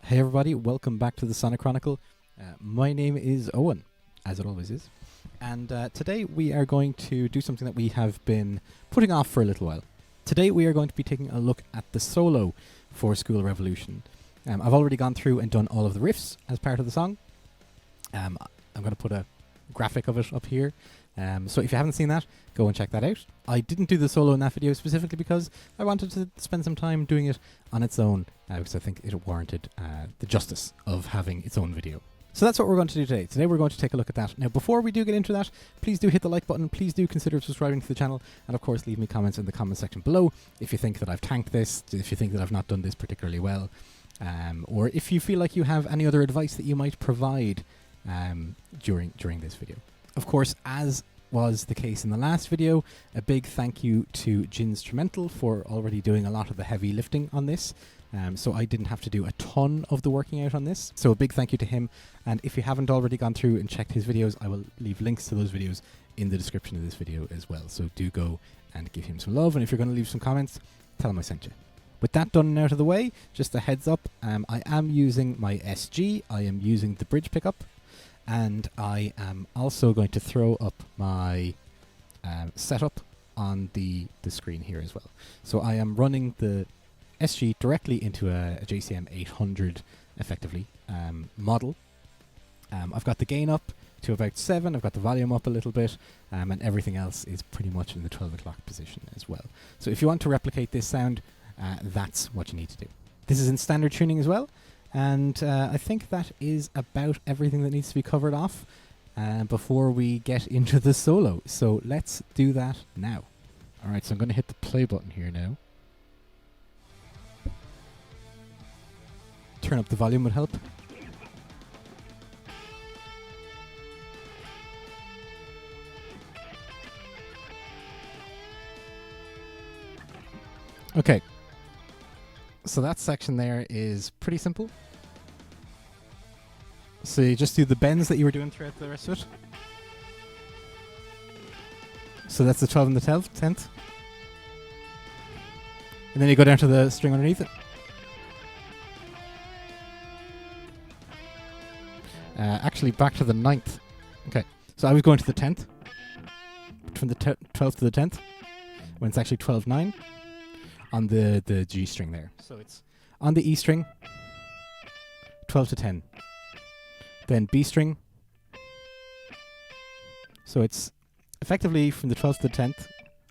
Hey everybody, welcome back to the Sonic Chronicle. My name is Owen, as it always is. And today we are going to do something that we have been putting off for a little while. Today we are going to be taking a look at the solo for School Revolution. I've already gone through and done all of the riffs as part of the song. I'm going to put a graphic of it up here. So if you haven't seen that, go and check that out. I didn't do the solo in that video specifically because I wanted to spend some time doing it on its own because I think it warranted the justice of having its own video. So that's what we're going to do today. Today we're going to take a look at that. Now before we do get into that, please do hit the like button, please do consider subscribing to the channel, and of course leave me comments in the comment section below if you think that I've tanked this, if you think that I've not done this particularly well, or if you feel like you have any other advice that you might provide during this video. Of course, as was the case in the last video, a big thank you to Jinstrumental for already doing a lot of the heavy lifting on this. So I didn't have to do a ton of the working out on this. So a big thank you to him. And if you haven't already gone through and checked his videos, I will leave links to those videos in the description of this video as well. So do go and give him some love. And if you're going to leave some comments, tell him I sent you. With that done and out of the way, just a heads up, I am using my SG. I am using the bridge pickup. And I am also going to throw up my setup on the screen here as well. So I am running the SG directly into a JCM 800 effectively model. I've got the gain up to about 7, I've got the volume up a little bit, and everything else is pretty much in the 12 o'clock position as well. So if you want to replicate this sound, that's what you need to do. This is in standard tuning as well. And I think that is about everything that needs to be covered off before we get into the solo. So let's do that now. Alright, so I'm going to hit the play button here now. Turn up the volume would help. Okay. So that section there is pretty simple. So you just do the bends that you were doing throughout the rest of it. So that's the 12 and the 10th. And then you go down to the string underneath it. Actually back to the 9th. Okay, so I was going to the 10th. From the 12th to the 10th. When it's actually 12-9. On the G string there. So it's on the E string, 12 to 10. Then B string. So it's effectively from the 12th to the 10th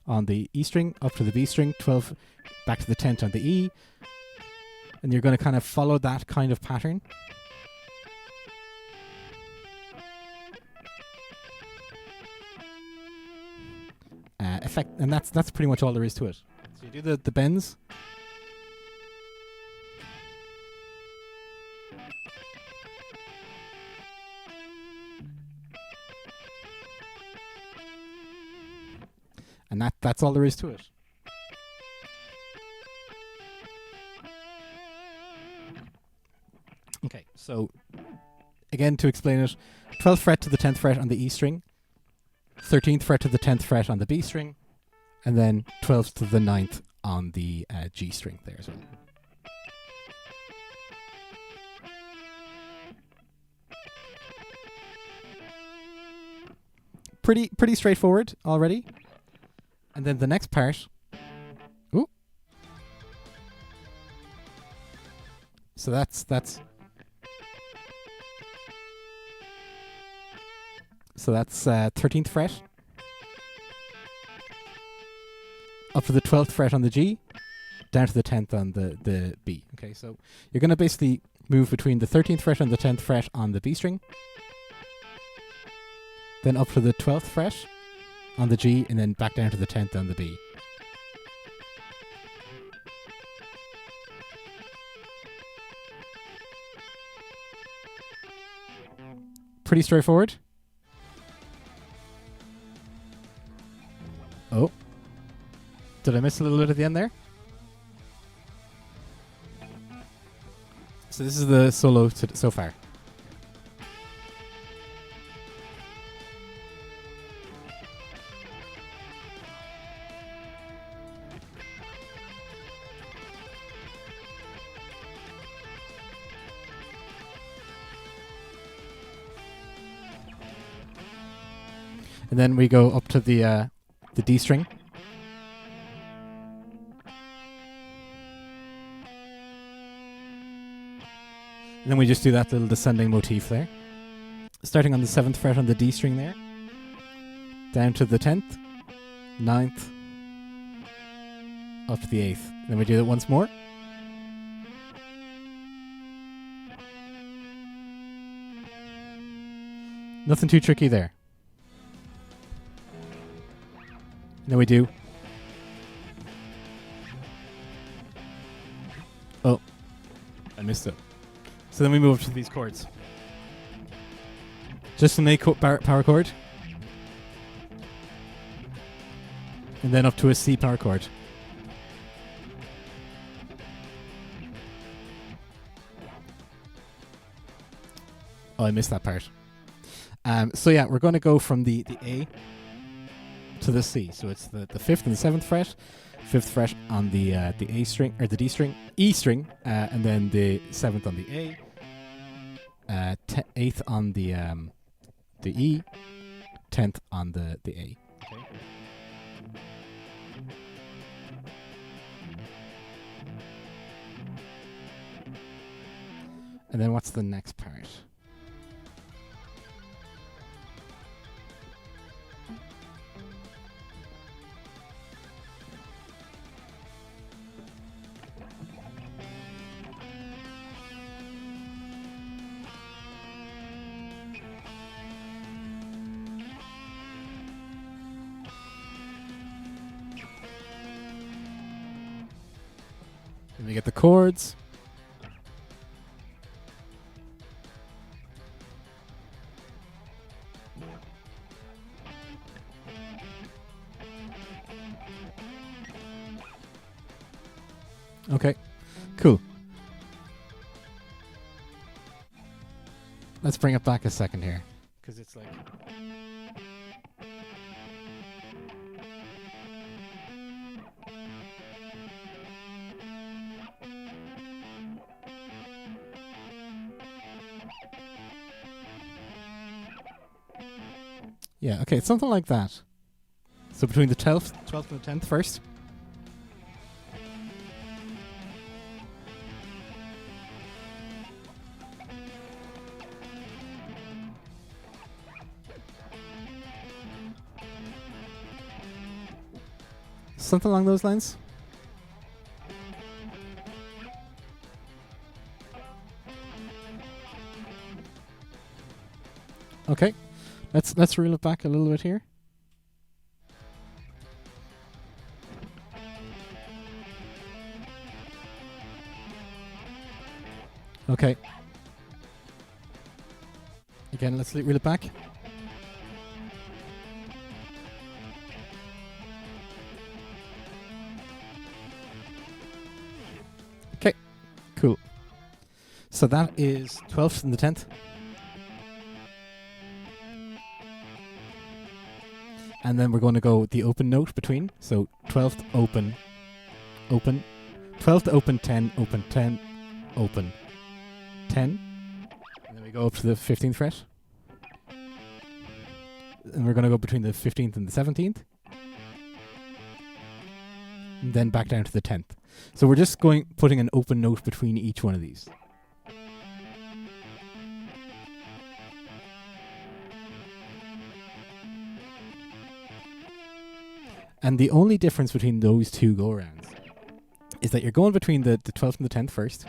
on the E string up to the B string, 12 back to the 10th on the E. And you're going to kind of follow that kind of pattern. And that's pretty much all there is to it. So you do the bends. And that's all there is to it. Okay, so again to explain it, 12th fret to the 10th fret on the E string, 13th fret to the 10th fret on the B string, and then 12th to the 9th on the G string there as well. Pretty straightforward already. And then the next part. Ooh. So that's 13th fret. Up to the 12th fret on the G, down to the 10th on the B. Okay, so you're going to basically move between the 13th fret and the 10th fret on the B string, then up to the 12th fret on the G, and then back down to the 10th on the B. Pretty straightforward. Oh. Did I miss a little bit at the end there? So this is the solo so far. And then we go up to the D string. And then we just do that little descending motif there. Starting on the 7th fret on the D string there. Down to the 10th, 9th, up to the 8th. Then we do that once more. Nothing too tricky there. And then we do. Oh, I missed it. So then we move to these chords. Just an A power chord. And then up to a C power chord. Oh, I missed that part. So yeah, we're going to go from the A to the C. So it's the 5th and the 7th fret, 5th fret on the A string, or the D string, E string, and then the 7th on the A, 8th on the E, 10th on the A. Okay. And then what's the next part? Then we get the chords. Okay, cool. Let's bring it back a second here, because it's like... Yeah, okay, it's something like that. So between the 12th and the 10th first. Something along those lines. Okay. Let's reel it back a little bit here. Okay. Again, let's reel it back. Okay, cool. So that is 12th and the 10th. And then we're going to go the open note between. So 12th, open, open. 12th, open, 10, open, 10, open, 10. And then we go up to the 15th fret. And we're going to go between the 15th and the 17th. And then back down to the 10th. So we're just putting an open note between each one of these. And the only difference between those two go-arounds is that you're going between the 12th and the 10th first.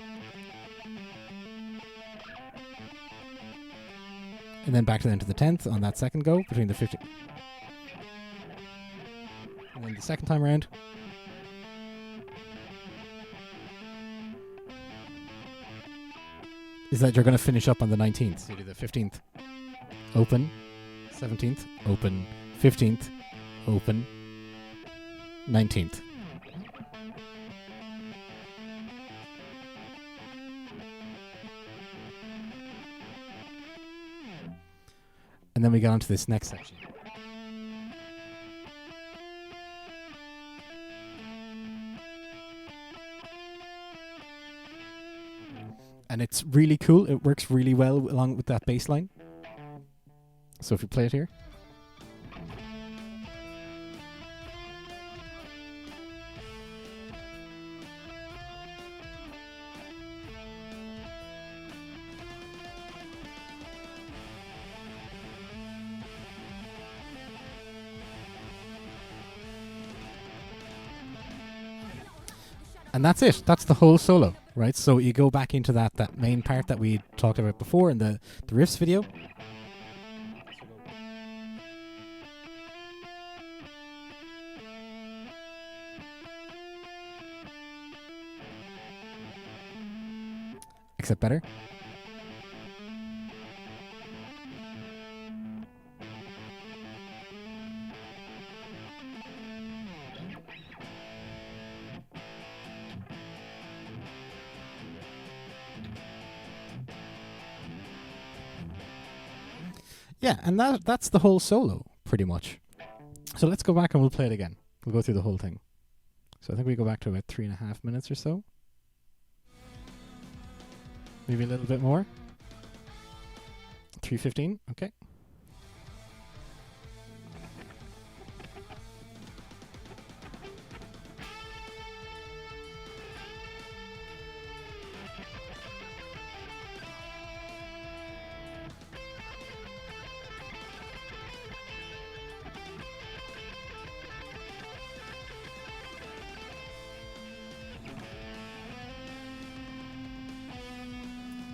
And then back to the 10th on that second go, between the 15th. And then the second time around. Is that you're going to finish up on the 19th. So you do the 15th, open, 17th, open, 15th, open, 19th. And then we get on to this next section. And it's really cool. It works really well along with that bass line. So if we play it here. And that's it. That's the whole solo, right? So you go back into that main part that we talked about before in the riffs video. Except better. Yeah, and that's the whole solo, pretty much. So let's go back and we'll play it again. We'll go through the whole thing. So I think we go back to about 3.5 minutes or so. Maybe a little bit more. 3:15, okay.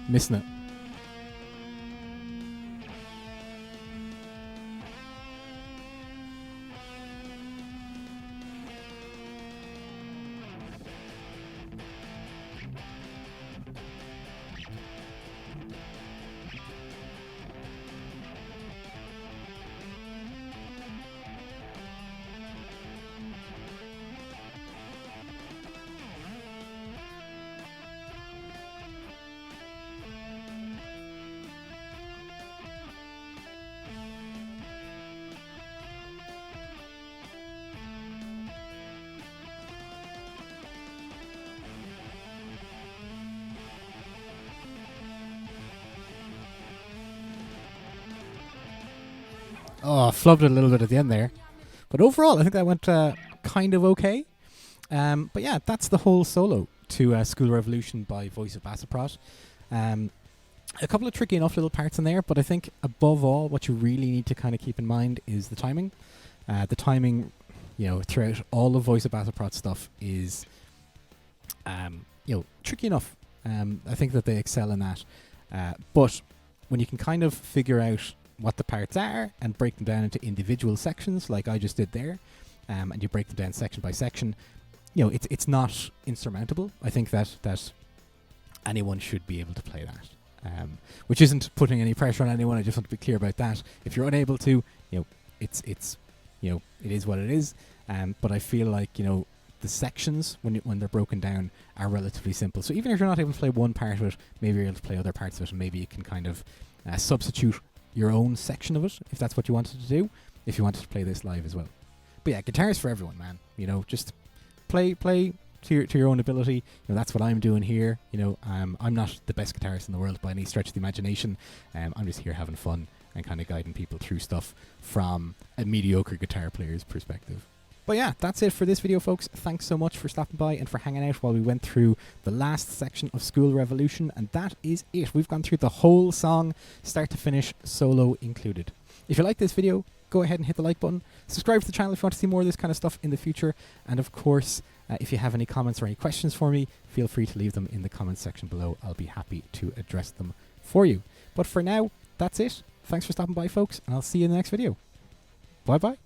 Missing it. Oh, I flubbed it a little bit at the end there. But overall, I think that went kind of okay. But yeah, that's the whole solo to School Revolution by Voice of Baceprot. A couple of tricky enough little parts in there, but I think above all, what you really need to kind of keep in mind is the timing. The timing, throughout all of Voice of Baceprot stuff is, tricky enough. I think that they excel in that. But when you can kind of figure out what the parts are and break them down into individual sections like I just did there, and you break them down section by section, it's not insurmountable. I think that anyone should be able to play that, which isn't putting any pressure on anyone. I just want to be clear about that. If you're unable to, it is what it is. But I feel like the sections when they're broken down are relatively simple. So even if you're not able to play one part of it, maybe you're able to play other parts of it, and maybe you can kind of substitute your own section of it if that's what you wanted to do, if you wanted to play this live as well. But yeah, guitar's for everyone, man. Just play to your own ability. That's what I'm doing here. I'm not the best guitarist in the world by any stretch of the imagination. I'm just here having fun and kind of guiding people through stuff from a mediocre guitar player's perspective. But yeah, that's it for this video, folks. Thanks so much for stopping by and for hanging out while we went through the last section of School Revolution. And that is it. We've gone through the whole song, start to finish, solo included. If you like this video, go ahead and hit the like button. Subscribe to the channel if you want to see more of this kind of stuff in the future. And of course, if you have any comments or any questions for me, feel free to leave them in the comments section below. I'll be happy to address them for you. But for now, that's it. Thanks for stopping by, folks, and I'll see you in the next video. Bye-bye.